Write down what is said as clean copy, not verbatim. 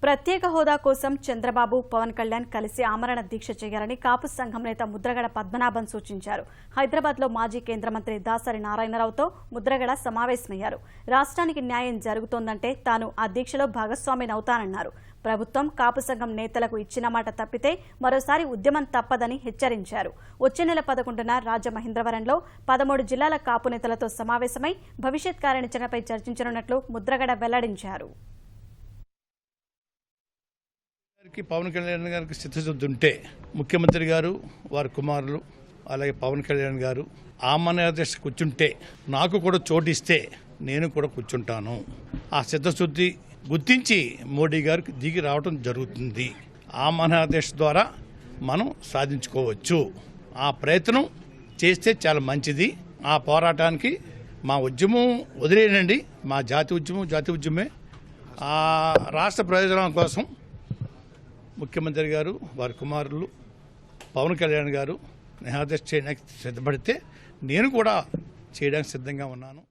ప్రత్యేక హోదా కోసం చంద్రబాబు పవన్ కళ్యాణ్ కలిసి ఆమరణ దీక్ష చేయాలని కాపు సంఘం నేత ముద్రగడ పద్మనాభన్ సూచించారు. హైదరాబాద్లో మాజీ కేంద్ర మంత్రి దాసరి నారాయణరావుతో ముద్రగడ సమావేశమయ్యారు. రాష్ట్రానికి న్యాయం జరుగుతోందంటే తాను ఆ దీక్షలో భాగస్వామినవుతానన్నారు. ప్రభుత్వం కాపు సంఘం నేతలకు ఇచ్చిన మాట తప్పితే మరోసారి ఉద్యమం తప్పదని హెచ్చరించారు. వచ్చే నెల 11న రాజమహేంద్రవరంలో 13 జిల్లాల కాపు నేతలతో సమావేశమై భవిష్యత్ కార్యాచరణపై చర్చించనున్నట్లు ముద్రగడ వెల్లడించారు. పవన్ కళ్యాణ్ గారికి చిత్తశుద్ధి ఉంటే ముఖ్యమంత్రి గారు వారి కుమారులు అలాగే పవన్ కళ్యాణ్ గారు ఆమరణ కూర్చుంటే నాకు కూడా చోటిస్తే నేను కూడా కూర్చుంటాను. ఆ చిత్తశుద్ధి గుర్తించి మోడీ గారికి దిగి రావడం జరుగుతుంది. ఆమరణ ద్వారా మనం సాధించుకోవచ్చు. ఆ ప్రయత్నం చేస్తే చాలా మంచిది. ఆ పోరాటానికి మా ఉద్యమం వదిలేనండి. మా జాతి ఉద్యమే. ఆ రాష్ట్ర ప్రయోజనం కోసం ముఖ్యమంత్రి గారు వారి కుమారులు పవన్ కళ్యాణ్ గారు నిహాదశ చేయడానికి సిద్ధపడితే నేను కూడా చేయడానికి సిద్ధంగా ఉన్నాను.